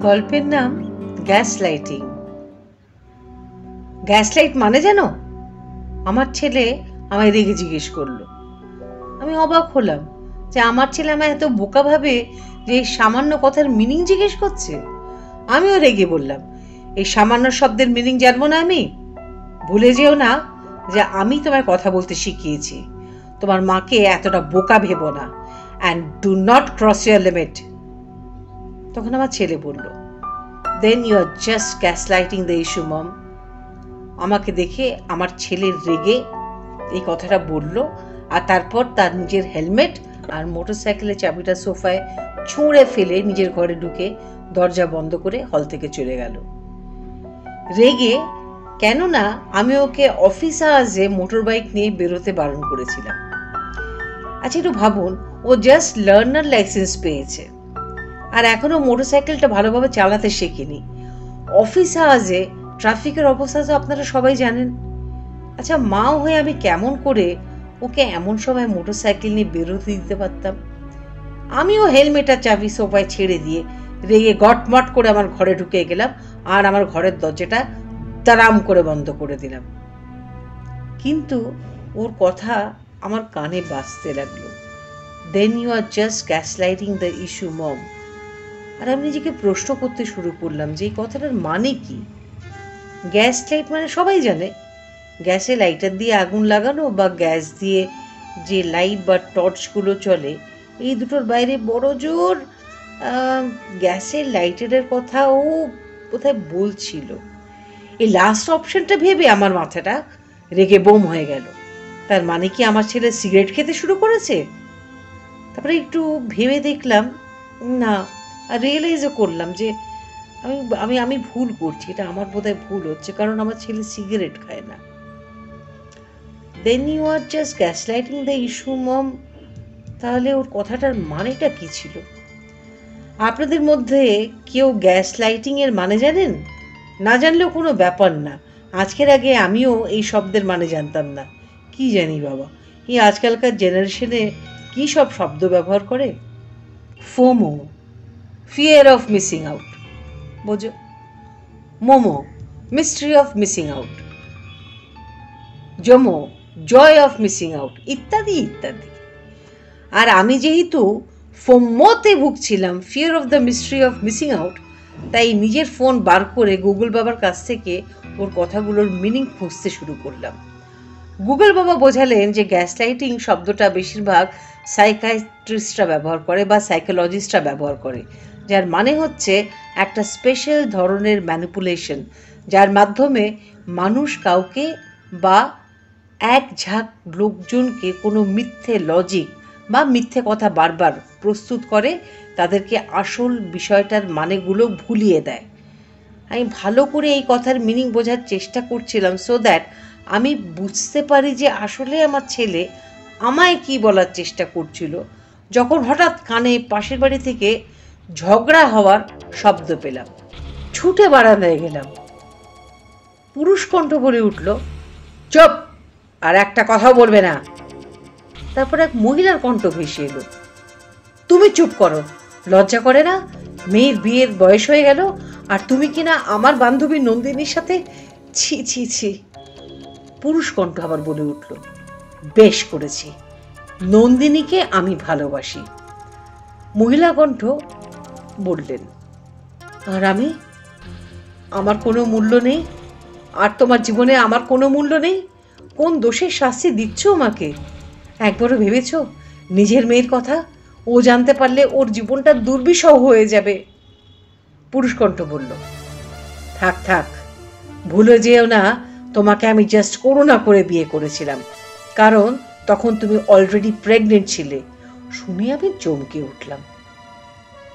গল্পের নাম gas lighting. Gas light মানে জানো? আমার ছেলে আমায় রেগে জিজ্ঞেস করলো। আমি অবাক হলাম যে আমার ছেলে আমায় এত বোকা ভাবে যে এই সামান্য কথার মিনিং জিজ্ঞেস করছে। আমিও রেগে বললাম, এই সামান্য শব্দের মিনিং জানবো না আমি? ভুলে যেও না যে আমি তোমার কথা বলতে শিখিয়েছি। তোমার মাকে এতটা বোকা ভেবো না, and do not cross your limit. তখন আমার ছেলে বলল, then you are just gaslighting the issue mom. আমাকে দেখে আমার ছেলে রেগে এই কথাটা বলল, আর তারপর তার নিজের হেলমেট আর মোটরসাইকেলের চাবিটা সোফায় ছুঁড়ে ফেলে নিজের ঘরে ঢুকে দরজা বন্ধ করে হল থেকে চলে গেল রেগে। কেননা আমি ওকে অফিস আওয়ার্সে মোটর বাইক নিয়ে বেরোতে বারণ করেছিলাম। আচ্ছা একটু ভাবুন, ও জাস্ট লার্নার লাইসেন্স পেয়েছে আর এখনো মোটরসাইকেলটা ভালোভাবে চালাতে শেখেনি। অফিস আওয়ার্সে ট্রাফিকের অবস্থা তো আপনারা সবাই জানেন। আচ্ছা মা হয়ে আমি কেমন করে ওকে এমন সময় মোটরসাইকেল নিয়ে বেরোতে দিতে পারতাম? আমিও হেলমেট আর চাবি সোফায় ছেড়ে দিয়ে রেগে গটমট করে আমার ঘরে ঢুকে গেলাম আর আমার ঘরের দরজাটা তারাম করে বন্ধ করে দিলাম। কিন্তু ওর কথা আমার কানে বাজতে লাগলো, then you are just gaslighting the issue mom. আর আমি নিজেকে প্রশ্ন করতে শুরু করলাম যে এই কথাটার মানে কি? গ্যাস লাইট মানে সবাই জানে, গ্যাসে লাইটার দিয়ে আগুন লাগানো বা গ্যাস দিয়ে যে লাইট বা টর্চগুলো চলে, এই দুটোর বাইরে বড় জোর গ্যাসের লাইটারের কথা ও কোথায় বলছিল। এই লাস্ট অপশনটা ভেবে আমার মাথাটা রেগে বোম হয়ে গেল। তার মানে কি আমার ছেলে সিগারেট খেতে শুরু করেছে? তারপরে একটু ভেবে দেখলাম না, আর রিয়েলাইজও করলাম যে আমি আমি আমি ভুল করছি, এটা আমার বোধহয় ভুল হচ্ছে, কারণ আমার ছেলে সিগারেট খায় না। Then you are just gaslighting the issue mom, তাহলে ওর কথাটার মানেটা কি ছিল? আপনাদের মধ্যে কেউ গ্যাস লাইটিং এর মানে জানেন? না জানলেও কোনো ব্যাপার না, আজকের আগে আমিও এই শব্দের মানে জানতাম না। কি জানি বাবা, এই আজকালকার জেনারেশনে কি সব শব্দ ব্যবহার করে। FOMO, fear of missing out, বোঝো? MOMO, mystery of missing out. JOMO, joy of missing out, ইত্যাদি ইত্যাদি। আর আমি যেহেতু ফোমোতে ভুগছিলাম, fear of the mystery of missing out, তাই নিজের ফোন বার করে গুগল বাবার কাছ থেকে ওর কথাগুলোর মিনিং খুঁজতে শুরু করলাম। গুগল বাবা বোঝালেন যে গ্যাসলাইটিং শব্দটা বেশিরভাগ সাইকিয়াট্রিস্টরা ব্যবহার করে বা সাইকোলজিস্টরা ব্যবহার করে, যার মানে হচ্ছে একটা স্পেশাল ধরনের ম্যানিপুলেশন, যার মাধ্যমে মানুষ কাউকে বা এক ঝাঁক লোকজনকে কোনো মিথ্যে লজিক বা মিথ্যে কথা বারবার প্রস্তুত করে তাদেরকে আসল বিষয়টার মানেগুলো ভুলিয়ে দেয়। আমি ভালো করে এই কথার মিনিং বোঝার চেষ্টা করছিলাম সো দ্যাট আমি বুঝতে পারি যে আসলে আমার ছেলে আমায় কি বলার চেষ্টা করছিল, যখন হঠাৎ কানে পাশের বাড়ি থেকে ঝগড়া হওয়ার শব্দ পেলাম। ছুটে বারান্দায় গেলাম। পুরুষ কণ্ঠ বলে উঠল, চুপ, আর একটা কথাও বলবে না। তারপর এক মহিলার কণ্ঠ ভেসে এলো, তুমি চুপ করো, লজ্জা করে না? মেয়ের বিয়ের বয়স হয়ে গেল আর তুমি কিনা আমার বান্ধবী নন্দিনীর সাথে, ছি ছি ছি। পুরুষ কণ্ঠ আবার বলে উঠল, বেশ করেছি, নন্দিনীকে আমি ভালোবাসি। মহিলা কণ্ঠ বললেন, আর আমি? আমার কোনো মূল্য নেই? আর তোমার জীবনে আমার কোনো মূল্য নেই? কোন দোষের শাস্তি দিচ্ছ আমাকে? একবারও ভেবেছ নিজের মেয়ের কথা? ও জানতে পারলে ওর জীবনটা দুর্বিষহ হয়ে যাবে। পুরুষ কণ্ঠ বলল, থাক থাক, ভুলে যেও না তোমাকে আমি জাস্ট করুণা করে বিয়ে করেছিলাম, কারণ তখন তুমি অলরেডি প্রেগনেন্ট ছিলে। শুনে আমি চমকে উঠলাম।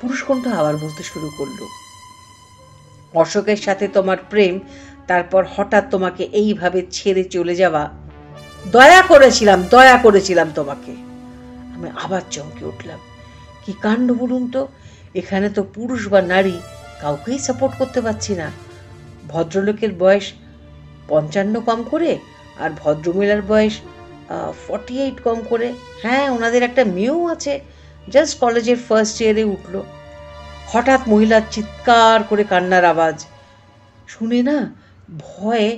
পুরুষ কণ্ঠ আবার বলতে শুরু করলো, অশোকের সাথে তোমার প্রেম, তারপর হঠাৎ তোমাকে এইভাবে ছেড়ে চলে যাওয়া, দয়া করেছিলাম তোমাকে। আমি আবার চমকে উঠলাম। কি কাণ্ড বলুন তো, এখানে তো পুরুষ বা নারী কাউকেই সাপোর্ট করতে পারছি না। ভদ্রলোকের বয়স 55 কম করে আর ভদ্রমহিলার বয়স 48 কম করে। হ্যাঁ, ওনাদের একটা মেয়েও আছে, জাস্ট কলেজের ফার্স্ট ইয়ারে উঠলো। হঠাৎ মহিলার চিৎকার করে কান্নার আওয়াজ শুনে না ভয়ে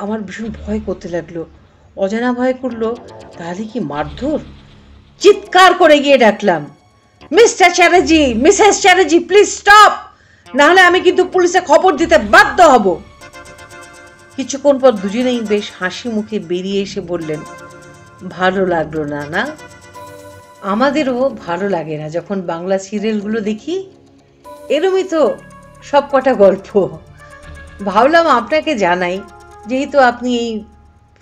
আমার ভীষণ ভয় করতে লাগলো। অজানা ভয় করলো, তাহলে কি মারধর? চিৎকার করে গিয়ে ডাকলাম, mister Chatterjee, Mrs Chatterjee, please stop, নাহলে আমি কিন্তু পুলিশে খবর দিতে বাধ্য হব। কিছুক্ষণ পর দুজনেই বেশ হাসি মুখে বেরিয়ে এসে বললেন, ভালো লাগলো না? না, আমাদেরও ভালো লাগে না যখন বাংলা সিরিয়ালগুলো দেখি। এরমই তো সব কটা গল্প। ভাবলাম আপনাকে জানাই, যেহেতু আপনি এই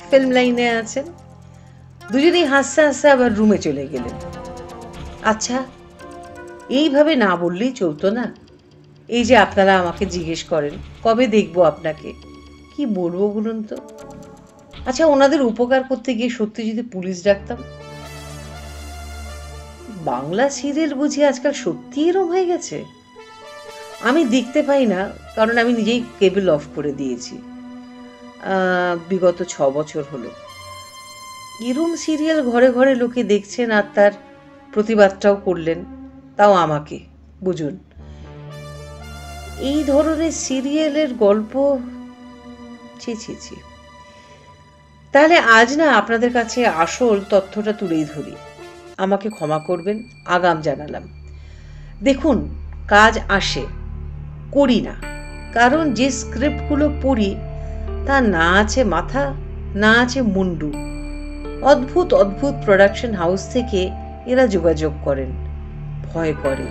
ফিল্ম লাইনে আছেন। দুজনেই হাসতে হাসতে আবার রুমে চলে গেলেন। আচ্ছা, এইভাবে না বললেই চলতো না? এই যে আপনারা আমাকে জিজ্ঞেস করেন কবে দেখবো আপনাকে, কি বলবো বলুন তো? আচ্ছা, ওনাদের উপকার করতে গিয়ে সত্যি যদি পুলিশ ডাকতাম? বাংলা সিরিয়াল বুঝি আজকাল সত্যি এরম হয়ে গেছে? আমি দেখতে পাই না, কারণ আমি নিজেই কেবল অফ করে দিয়েছি বিগত 6 বছর হলো। এরম সিরিয়াল ঘরে ঘরে লোকে দেখছেন আর তার প্রতিবাদটাও করলেন, তাও আমাকে, বুঝুন। এই ধরনের সিরিয়ালের গল্প, ছি ছি ছি। তাহলে আজ না আপনাদের কাছে আসল তথ্যটা তুলেই ধরি। আমাকে ক্ষমা করবেন, আগাম জানালাম। দেখুন, কাজ আসে, করি না, কারণ যে স্ক্রিপ্টগুলো পড়ি তা না আছে মাথা, না আছে মুন্ডু। অদ্ভুত অদ্ভুত প্রোডাকশন হাউস থেকে এরা যোগাযোগ করেন, ভয় করে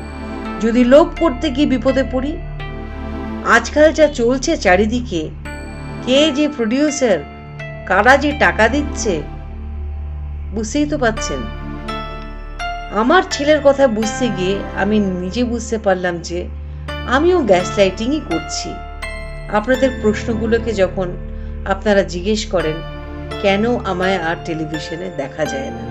যদি লোভ করতে গিয়ে বিপদে পড়ি। আজকাল যা চলছে চারিদিকে, কে যে প্রডিউসার, কারা যে টাকা দিচ্ছে, বুঝতেই তো পাচ্ছেন। আমার ছেলের কথা বুঝতে গিয়ে আমি নিজে বুঝতে পারলাম যে আমিও গ্যাস লাইটিংই করছি। আপনাদের প্রশ্নগুলোকে যখন আপনারা জিজ্ঞেস করেন কেন আমায় আর টেলিভিশনে দেখা যায় না,